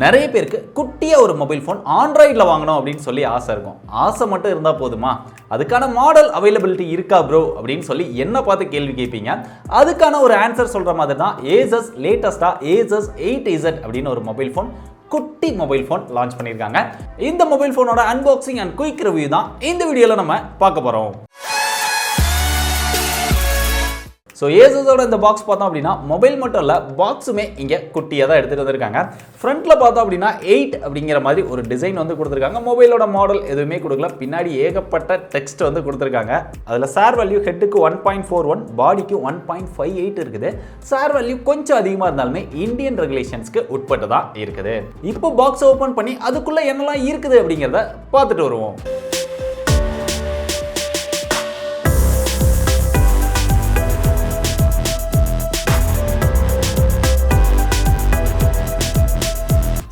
நிறைய பேருக்கு குட்டியாக ஒரு மொபைல் ஃபோன் ஆண்ட்ராய்டில் வாங்கணும் அப்படின்னு சொல்லி ஆசை இருக்கும். ஆசை மட்டும் இருந்தால் போதுமா? அதுக்கான மாடல் அவைலபிலிட்டி இருக்கா ப்ரோ அப்படின்னு சொல்லி என்ன பார்த்து கேள்வி கேட்பீங்க. அதுக்கான ஒரு ஆன்சர் சொல்கிற மாதிரி தான் Asus லேட்டஸ்ட்டாக Asus 8Z அப்படின்னு ஒரு மொபைல் ஃபோன், குட்டி மொபைல் ஃபோன் லான்ச் பண்ணியிருக்காங்க. இந்த மொபைல் ஃபோனோட அன்பாக்சிங் அண்ட் குயிக் ரிவ்யூ தான் இந்த வீடியோவில் நம்ம பார்க்க போகிறோம். ஸோ Asusோட இந்த பாக்ஸ் பார்த்தோம் அப்படின்னா மொபைல் மட்டும் இல்லை, பாக்ஸுமே இங்கே குட்டியாக தான் எடுத்துகிட்டு வந்திருக்காங்க. ஃப்ரண்ட்டில் பார்த்தோம் அப்படின்னா 8 அப்படிங்கிற மாதிரி ஒரு டிசைன் வந்து கொடுத்துருக்காங்க. மொபைலோட மாடல் எதுவுமே கொடுக்கல. பின்னாடி ஏகப்பட்ட டெக்ஸ்ட் வந்து கொடுத்துருக்காங்க. அதில் சார் வேல்யூ ஹெட்டுக்கு 1.41, பாடிக்கு 1.58 இருக்குது. சார் வேல்யூ கொஞ்சம் அதிகமாக இருந்தாலுமே இந்தியன் ரெகுலேஷன்ஸ்க்கு உட்பட்டு தான் இருக்குது. இப்போ பாக்ஸ் ஓப்பன் பண்ணி அதுக்குள்ளே என்னெல்லாம் இருக்குது அப்படிங்கிறத பார்த்துட்டு வருவோம்.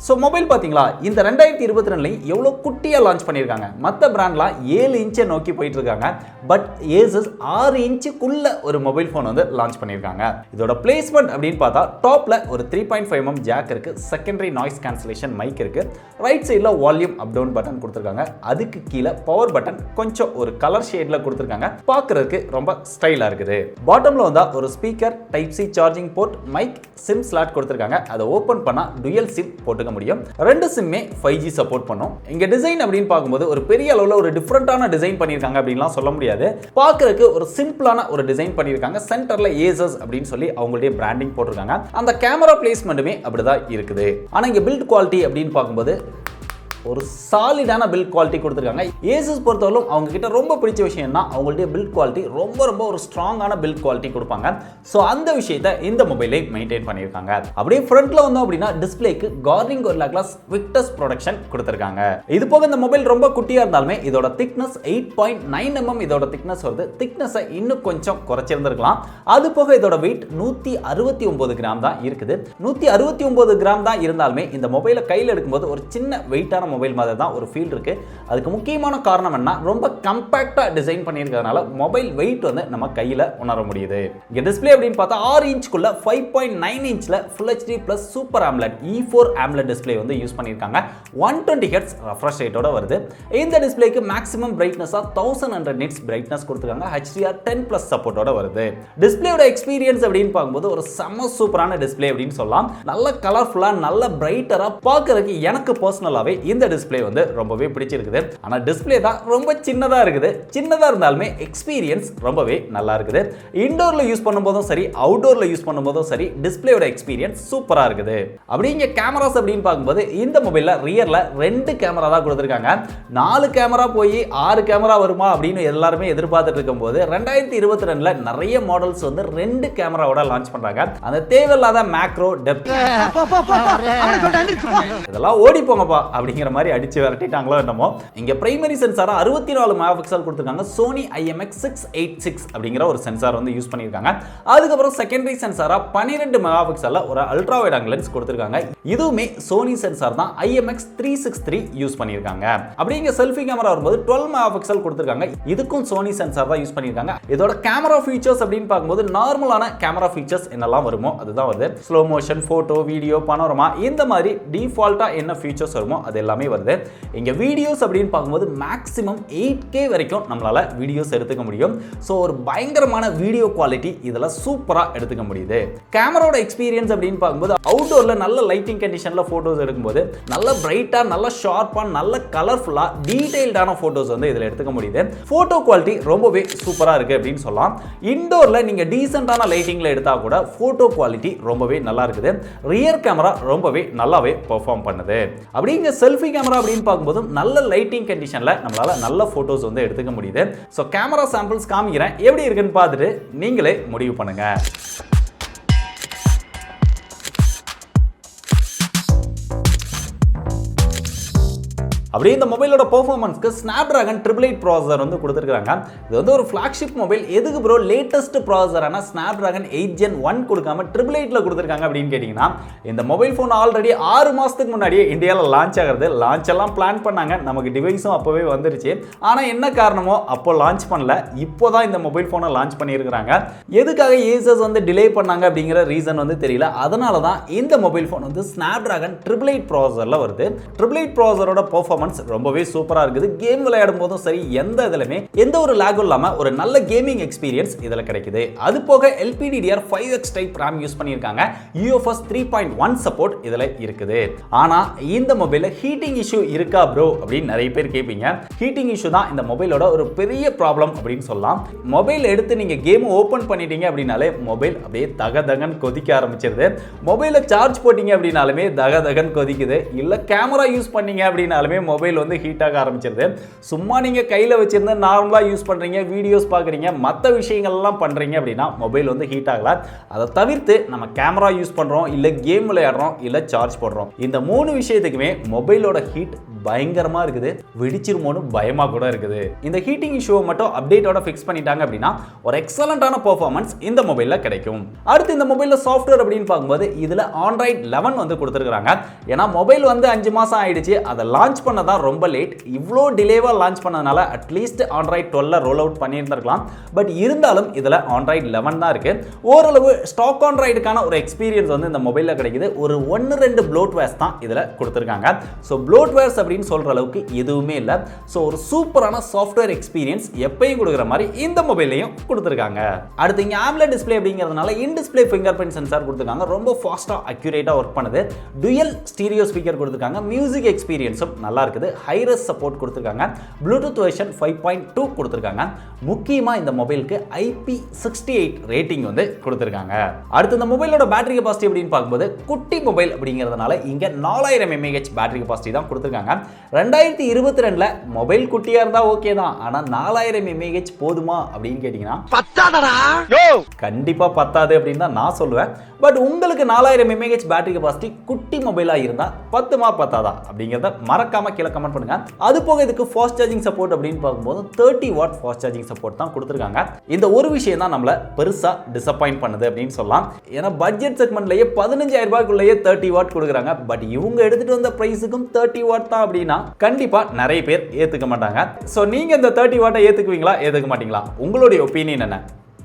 ஸோ மொபைல் பார்த்தீங்களா, இந்த 2022 எவ்வளோ குட்டியாக லான்ச் பண்ணியிருக்காங்க. மற்ற பிராண்ட்லாம் 7 இன்ச்சை நோக்கி போயிட்டு இருக்காங்க. பட் Asus 6 இன்ச்சுக்குள்ள ஒரு மொபைல் ஃபோன் வந்து லான்ச் பண்ணியிருக்காங்க. இதோட பிளேஸ்மெண்ட் அப்படின்னு பார்த்தா டாப்ல ஒரு 3.5mm ஜாக் இருக்கு, செகண்டரி நாய்ஸ் கேன்சலேஷன் மைக் இருக்கு, ரைட் சைடில் வால்யூம் அப் டவுன் பட்டன் கொடுத்துருக்காங்க. அதுக்கு கீழே பவர் பட்டன் கொஞ்சம் ஒரு கலர் ஷேட்ல கொடுத்துருக்காங்க. பார்க்கறதுக்கு ரொம்ப ஸ்டைலாக இருக்குது. பாட்டம்ல வந்தா ஒரு speaker, type C charging port, mic, SIM slot கொடுத்துருக்காங்க. அதை ஓப்பன் பண்ணா டுயல் சிம் போட்டுக்க முடியும். ரெண்டு சிம்மே 5G சப்போர்ட் பண்ணும். இங்க டிசைன் அப்படின்னு பார்க்கும்போது ஒரு பெரிய அளவுல ஒரு டிஃபரண்டான டிசைன் பண்ணிருக்காங்க அப்படின்லாம் சொல்ல முடியாது. பார்க்கறதுக்கு ஒரு சிம்பிளான ஒரு டிசைன் பண்ணிருக்காங்க. சென்டர்ல Asus அப்படின்னு சொல்லி அவங்களுடைய பிராண்டிங் போட்டிருக்காங்க. அந்த கேமரா பிளேஸ்மெண்ட்டுமே அப்படிதான் இருக்குது. ஆனா இங்க பில்ட் குவாலிட்டி அப்படின்னு பார்க்கும்போது ஒரு சாலிடான பில்ட் குவாலிட்டி கொடுத்துருக்காங்க. Asus பொறுத்தவரைக்கும் அவங்க கிட்ட ரொம்ப பிடிச்ச விஷயம்னா அவங்களுடைய பில்ட் குவாலிட்டி ரொம்ப ஒரு ஸ்ட்ராங்கான பில்ட் குவாலிட்டி கொடுப்பாங்க. ஸோ அந்த விஷயத்தை இந்த மொபைலை மெயின்டைன் பண்ணியிருக்காங்க. அப்படியே ஃப்ரண்ட்ல வந்தோம் அப்படின்னா டிஸ்பிளேக்கு Corning Gorilla glass Victus protection கொடுத்துருக்காங்க. இது போக இந்த மொபைல் ரொம்ப குட்டியா இருந்தாலுமே இதோட திக்னஸ் 8.9mm இதோட திக்னஸ் வருது. திக்னஸை இன்னும் கொஞ்சம் குறைச்சிருந்திருக்கலாம். அது போக இதோட வெயிட் 169 கிராம் தான் இருக்குது. 169 கிராம் தான் இருந்தாலுமே இந்த மொபைலை கையில் எடுக்கும்போது ஒரு சின்ன வெயிட்டான மொபைல் மாதிரி தான் ஒரு ஃபீல் இருக்கு. அதுக்கு முக்கியமான காரணம் என்ன, ரொம்ப கம்பாக்டா டிசைன் பண்ணியிருக்கிறதுனால மொபைல் வெயிட் வந்து நம்ம கையில உணர முடியுது. இங்க டிஸ்ப்ளே அப்படின்னு பார்த்தா 6 இன்ச்சுக்குள்ள 5.9 இன்ச்ல Full HD Plus Super AMOLED E4 AMOLED display வந்து யூஸ் பண்ணியிருக்காங்க. 120 Hz refresh ரேட்டோட வருது. இந்த டிஸ்ப்ளேக்கு மேக்ஸிமம் பிரைட்னஸா 1100 nits பிரைட்னஸ் கொடுத்திருக்காங்க. HDR10+ சப்போர்ட்டோட வருது. டிஸ்ப்ளேயோட எக்ஸ்பீரியன்ஸ் அப்படின்னு பார்க்கும்போது ஒரு செம சூப்பரான டிஸ்ப்ளே அப்படின்னு சொல்லலாம். நல்ல கலர்ஃபுல்லா, நல்ல பிரைட்டரா பார்க்கிறதுக்கு எனக்கு பர்சனலாவே இந்த டிஸ்ப்ளே வந்து ரொம்பவே பிடிச்சிருக்குது. ஆனா டிஸ்ப்ளே தான் ரொம்ப சின்னதா இருக்குது. சின்னதா இருந்தாலுமே எக்ஸ்பீரியன்ஸ் ரொம்பவே நல்லா இருக்குது. இன்டோர்ல யூஸ் பண்ணும்போதும் சரி, அவுட்டோர்ல யூஸ் பண்ணும்போதும் சரி, டிஸ்ப்ளேயோட எக்ஸ்பீரியன்ஸ் சூப்பரா இருக்குது. அப்படிங்க கேமராஸ் அப்படின்னு பார்க்கும்போது இந்த மொபைல்ல ரியர்ல 2 கேமரா தான் கொடுத்திருக்காங்க. 4 கேமரா போய் 6 கேமரா வருமா அப்படின்னு எல்லாருமே எதிர்பார்த்துட்டு இருக்கும்போது 2022ல நிறைய மாடல்ஸ் வந்து 2 கேமராவோட லான்ச் பண்றாங்க. அந்த தேவையில்லாத மேக்ரோ, டெப்த் இதெல்லாம் ஓடி போங்கப்பா அப்படிங்கிற மாதிரி அடிச்சு விரட்டிட்டாங்களோ என்னமோ. இங்க பிரைமரி சென்சாரா 64 மெகாபிக்சல் கொடுத்திருக்காங்க. Sony IMX686 அப்படிங்கிற ஒரு சென்சார் வந்து யூஸ் பண்ணிருக்காங்க. அதுக்கப்புறம் செகண்டரி சென்சாரா 12 மெகாபிக்சல்ல ஒரு அல்ட்ரா வைட் ஆங்கிள் லென்ஸ் கொடுத்திருக்காங்க. இதுவுமே Sony சென்சார் தான். IMX363 யூஸ் பண்ணிருக்காங்க. அப்படியே இங்க செல்ஃபி கேமரா வரும்போது 12 மெகாபிக்சல் கொடுத்திருக்காங்க. இதுக்கும் Sony சென்சார் தான் யூஸ் பண்ணிருக்காங்க. இதோட கேமரா ஃபீச்சர்ஸ் அப்படின்னு பார்க்கும்போது நார்மலான கேமரா ஃபீச்சர்ஸ் என்னெல்லாம் வருமோ அதுதான் வருது. Slow motion, photo, video, panorama, இந்த மாதிரி டிஃபால்ட்டா என்ன ஃபீச்சர்ஸ் வருமோ அது எல்லாமே வருது. இங்க வீடியோஸ் அப்படின்னு பார்க்கும்போது மேக்ஸிமம் 8K வரைக்கும் நம்மளால வீடியோஸ் எடுத்துக்க முடியும். சோ ஒரு பயங்கரமான வீடியோ குவாலிட்டி இதெல்லாம் சூப்பரா எடுத்துக்க முடியுது. கேமராவோட எக்ஸ்பீரியன்ஸ் அப்படின்னு பார்க்கும்போது அவுட்டோர்ல நல்ல லைட்டிங் கண்டிஷன்ல போட்டோஸ் எடுக்கும்போது நல்ல பிரைட்டா, நல்ல ஷார்ப்பா, நல்ல கலர்ஃபுல்லா, டீடைல்டான போட்டோஸ் வந்து இதுல எடுத்துக்க முடியுது. போட்டோ குவாலிட்டி ரொம்பவே சூப்பரா இருக்கு அப்படின்னு சொல்லலாம். இன்டோர்ல நீங்க டீசென்ட்டான லைட்டிங்ல எடுத்தா கூட போட்டோ குவாலிட்டி ரொம்பவே நல்லா இருக்குது. ரியர் கேமரா ரொம்பவே நல்லாவே பெர்ஃபார்ம் பண்ணுது. அப்படிங்க செல்ஃபி கேமரா அப்படின்னு பார்க்கும்போது நல்ல லைட்டிங் கண்டிஷன்ல நம்மளால நல்ல போட்டோஸ் வந்து எடுத்துக்க முடியுது. சோ கேமரா சாம்பிள்ஸ் காமிக்கிறேன், எப்படி இருக்குன்னு பார்த்துட்டு நீங்களே முடிவு பண்ணுங்க. அப்படியே இந்த மொபைலோட பெர்ஃபார்மன்ஸ்க்கு Snapdragon 888 ப்ராசஸர் வந்து கொடுத்துருக்காங்க. இது வந்து ஒரு ஃபிளாக்ஷிப் மொபைல். எதுக்கு ப்ரோ லேட்டஸ்ட் ப்ராசஸரான Snapdragon 8 Gen 1 கொடுக்காம 888ல கொடுத்துருக்காங்க அப்படின்னு கேட்டிங்கன்னா, இந்த மொபைல் ஃபோன் ஆல்ரெடி 6 மாதத்துக்கு முன்னாடியே இந்தியாவில் லான்ச் ஆகிறது. லான்ச் எல்லாம் பிளான் பண்ணாங்க, நமக்கு டிவைஸும் அப்போவே வந்துருச்சு. ஆனால் என்ன காரணமோ அப்போ லான்ச் பண்ணல, இப்போ தான் இந்த மொபைல் ஃபோனை லான்ச் பண்ணியிருக்கிறாங்க. எதுக்காக Asus வந்து டிலே பண்ணாங்க அப்படிங்கிற ரீசன் வந்து தெரியல. அதனால தான் இந்த மொபைல் ஃபோன் வந்து Snapdragon 888 ப்ராசஸரில் வருது. 888 ப்ராசஸரோட பெர்ஃபார்மன்ஸ் ரொம்பவே சூப்பராக இருக்குது. கேம் விளையாடும் போதும் சரி, எந்த இதுலையுமே எந்த ஒரு லேகும் இல்லாமல் ஒரு நல்ல கேமிங் எக்ஸ்பீரியன்ஸ் இதில் கிடைக்குது. அது போக LPDDR5X டைப் RAM யூஸ் பண்ணியிருக்காங்க. UFS 3.1 சப்போர்ட் இதில் இருக்குது. ஆனால் இந்த மொபைலில் ஹீட்டிங் இஷ்யூ இருக்கா ப்ரோ அப்படின்னு நிறைய பேர் கேட்பீங்க. ஹீட்டிங் இஷ்யூ தான் இந்த மொபைலோட ஒரு பெரிய ப்ராப்ளம் அப்படின்னு சொல்லலாம். மொபைல் எடுத்து நீங்கள் கேம் ஓப்பன் பண்ணிட்டீங்க அப்படின்னாலே மொபைல் அப்படியே தகதகன் கொதிக்க ஆரம்பிச்சிருது. மொபைலில் சார்ஜ் போட்டிங்க அப்படின்னாலுமே தகதகன் கொதிக்குது. இல்லை கேமரா யூஸ் பண்ணீங்க அப்படின்னாலுமே மொபைல் வந்து ஹீட் ஆக ஆரம்பிச்சிருது. சும்மா நீங்கள் கையில் வச்சிருந்து நார்மலாக யூஸ் பண்ணுறீங்க, வீடியோஸ் பார்க்குறீங்க, மற்ற விஷயங்கள்லாம் பண்ணுறீங்க அப்படின்னா மொபைல் வந்து ஹீட் ஆகல. அதை தவிர்த்து நம்ம கேமரா யூஸ் பண்ணுறோம், இல்லை கேம் விளையாடுறோம், இல்லை சார்ஜ் போடுறோம், இந்த 3 விஷயத்துக்குமே மொபைலோட ஹீட் பயங்கரமா இருக்குது. வெடிச்சிருமோன்னு பயமா கூட இருக்குது. இந்த ஹீட்டிங் இஷ்யூவை மட்டும் அப்டேட்டோட ஃபிக்ஸ் பண்ணிட்டாங்க அப்படின்னா ஒரு எக்ஸலண்டான பெர்ஃபார்மன்ஸ் இந்த மொபைலில் கிடைக்கும். அடுத்து இந்த மொபைலில் சாஃப்ட்வேர் அப்படின்னு பார்க்கும்போது இதில் Android 11 வந்து கொடுத்துருக்காங்க. ஏன்னா மொபைல் வந்து 5 மாதம் ஆயிடுச்சு, அதை லான்ச் பண்ணதான் ரொம்ப லேட். இவ்வளோ டிலேவாக லான்ச் பண்ணதுனால அட்லீஸ்ட் Android 12 ரோல் அவுட் பண்ணியிருந்திருக்கலாம். பட் இருந்தாலும் இதில் Android 11 தான் இருக்கு. ஓரளவு ஸ்டாக் ஆண்ட்ராய்டுக்கான ஒரு எக்ஸ்பீரியன்ஸ் வந்து இந்த மொபைலில் கிடைக்குது. ஒரு 1-2 ப்ளோட்வேர்ஸ் தான் இதில் கொடுத்துருக்காங்க. ஸோ ப்ளோட்வேர்ஸ் அப்படின்னு சொல்ற அளவுக்கு எதுவுமே இல்ல. சோ ஒரு சூப்பரான சாஃப்ட்வேர் எக்ஸ்பீரியன்ஸ் எப்பயும் கொடுக்குற மாதிரி இந்த மொபைல்லையும் கொடுத்துருக்காங்க. அடுத்து இங்க AMOLED டிஸ்ப்ளே அப்படிங்கிறதுனால இன் டிஸ்ப்ளே ஃபிங்கர் பிரிண்ட் சென்சார் கொடுத்துருக்காங்க. ரொம்ப ஃபாஸ்டா அக்யூரேட்டா ஒர்க் பண்ணுது. டுயல் ஸ்டீரியோ ஸ்பீக்கர் கொடுத்துருக்காங்க. மியூசிக் எக்ஸ்பீரியன்ஸும் நல்லா இருக்குது. ஹைரஸ் சப்போர்ட் கொடுத்துருக்காங்க. ப்ளூடூத் வெர்ஷன் 5.2 கொடுத்துருக்காங்க. முக்கியமா இந்த மொபைலுக்கு IP68 ரேட்டிங் வந்து கொடுத்துருக்காங்க. அடுத்து இந்த மொபைலோட பேட்டரி கெபாசிட்டி அப்படின்னு பார்க்கும்போது குட்டி மொபைல் அப்படிங்கிறதுனால இங்க 4000 mAh பேட்டரி கெபாசிட்டி தான் கொடுத்துருக்காங்க. 2022ல மொபைல் குட்டியா இருந்தா ஓகே தான். ஆனா 4000 mAh போதுமா அப்படின்னு கேட்டீங்கன்னா பத்தாதடா. கண்டிப்பா பத்தாது அப்படின்னு தான் நான் சொல்லுவேன். பட் உங்களுக்கு 4000 mAh பேட்டரி கெபாசிட்டி குட்டி மொபைலா இருந்தா பத்துமா பத்தாதா அப்படிங்கறத மறக்காம கீழே கமெண்ட் பண்ணுங்க. அது போக இதுக்கு ஃபாஸ்ட் சார்ஜிங் சப்போர்ட் அப்படின்னு பார்க்கும்போது 30 வாட் ஃபாஸ்ட் சார்ஜிங் சப்போர்ட் தான் கொடுத்துருக்காங்க. இந்த ஒரு விஷயம் தான் நம்மள பெருசா டிசப்பாயிண்ட் பண்ணுது அப்படின்னு சொல்லலாம். ஏன்னா பட்ஜெட் செக்மெண்ட்லயே 15000 ரூபாய்க்குள்ளேயே 30 வாட் கொடுக்குறாங்க. பட் இவங்க எடுத்துட்டு வந்த பிரைஸுக்கும் 30 வாட் தான் அப்படின்னா கண்டிப்பா நிறைய பேர் ஏத்துக்க மாட்டாங்க. சோ நீங்க இந்த 30 வாட்டை ஏத்துக்குவீங்களா, ஏத்துக்க மாட்டீங்களா? உங்களுடைய ஒப்பீனியன் என்ன?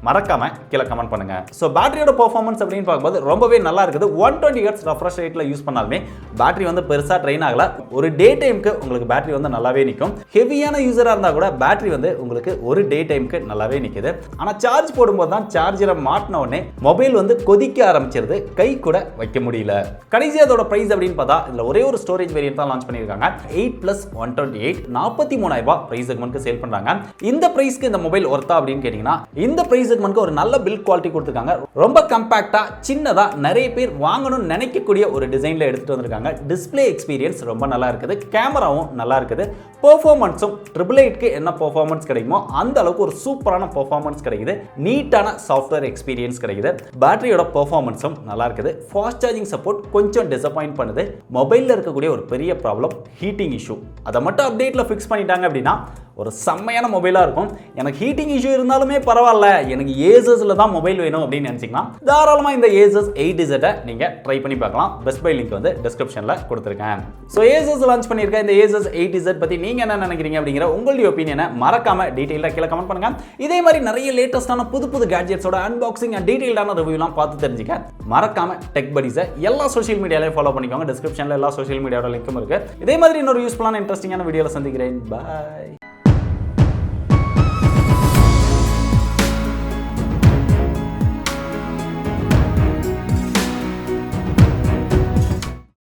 மறக்காம கீழே கமெண்ட் பண்ணுங்க. ஸோ பேட்டரியோட பெர்ஃபார்மன்ஸ் அப்படின்னு பார்க்கும்போது ரொம்பவே நல்லா இருக்குது. 120 Hz ரெஃப்ரெஷ் ரேட்ல யூஸ் பண்ணாலுமே பேட்டரி வந்து பெருசா ட்ரெயின் ஆகல. ஒரு டே டைமுக்கு உங்களுக்கு பேட்டரி வந்து நல்லாவே நிற்கும். ஹெவியான யூசரா இருந்தா கூட பேட்டரி வந்து உங்களுக்கு ஒரு டே டைமுக்கு நல்லாவே நிற்குது. ஆனா சார்ஜ் போடும்போது தான் சார்ஜரை மாட்டின உடனே மொபைல் வந்து கொதிக்க ஆரம்பிச்சிருது. கை கூட வைக்க முடியல. கடைசி அதோட பிரைஸ் அப்படின்னு பார்த்தா இதுல ஒரே ஒரு ஸ்டோரேஜ் வேரியன்ட் தான் லான்ச் பண்ணியிருக்காங்க. 8+128 43,000 ரூபாய் பிரைஸ் செக்மெண்ட்க்கு சேல் பண்றாங்க. இந்த பிரைஸ்க்கு இந்த மொபைல் ஒர்த்தா அப்படின்னு கேட்டீங்கன்னா இந்த பிரைஸ் ஒரு நல்ல பில்ட் குவாலிட்டி கொடுத்திருக்காங்க. ரொம்ப காம்பாக்ட்டா சின்னதா நிறைய பேர் வாங்கணும்னு நினைக்கக்கூடிய ஒரு டிசைன்ல எடுத்துட்டு வந்திருக்காங்க. டிஸ்ப்ளே எக்ஸ்பீரியன்ஸ் ரொம்ப நல்லா இருக்குது. கேமராவும் நல்லா இருக்குது. பெர்ஃபார்மன்ஸும் 888க்கு என்ன பெர்ஃபார்மன்ஸ் கிடைக்குமோ அந்த அளவுக்கு ஒரு சூப்பரான பெர்ஃபார்மன்ஸ் கிடைக்குது. நீட்டான சாஃப்ட்வேர் எக்ஸ்பீரியன்ஸ் கிடைக்குது. பேட்டரியோட பெர்ஃபார்மன்ஸும் நல்லா இருக்குது. ஃபாஸ்ட் சார்ஜிங் சப்போர்ட் கொஞ்சம் டிசப்பாயிண்ட் பண்ணுது. மொபைல்ல இருக்கக்கூடிய ஒரு பெரிய ப்ராப்ளம் ஹீட்டிங் இஷ்யூ. அதை மட்டும் அப்டேட்ல ஃபிக்ஸ் பண்ணிட்டாங்க அப்படின்னா ஒரு செம்மையான மொபைலா இருக்கும். எனக்கு ஹீட்டிங் இஷ்யூ இருந்தாலுமே பரவாயில்ல, எனக்கு Asusல தான் மொபைல் வேணும் அப்படின்னு நினைச்சீங்கன்னா தாராளமா இந்த Asus 8Z நீங்க ட்ரை பண்ணி பார்க்கலாம். பெஸ்ட் பை லிங்க் வந்து டிஸ்கிரிப்ஷன்ல கொடுத்திருக்கேன். சோ Asus லான்ச் பண்ணிருக்க இந்த Asus 8Z பத்தி நீங்க என்ன நினைக்கிறீங்க அப்படிங்கிற உங்களுடைய ஒப்பீனியனை மறக்காம டீடைலா கீழே கமெண்ட் பண்ணுங்க. இதே மாதிரி நிறைய லேட்டஸ்டான புது கேட்ஜெட்ஸோட அன்பாக்சிங் அண்ட் டீடைல்டான ரிவ்யூலாம் பார்த்து தெரிஞ்சுக்க மறக்காம டெக் படீஸை எல்லா சோஷியல் மீடியாலையும் ஃபாலோ பண்ணிக்கோங்க. டிஸ்கிரிப்ஷன்ல எல்லா சோஷியல் மீடியாவோட லிங்க்கும் இருக்கு. இதே மாதிரி இன்னொரு யூஸ்ஃபுல்லான இன்ட்ரெஸ்டிங்கான வீடியோல சந்திக்கிறேன். பை.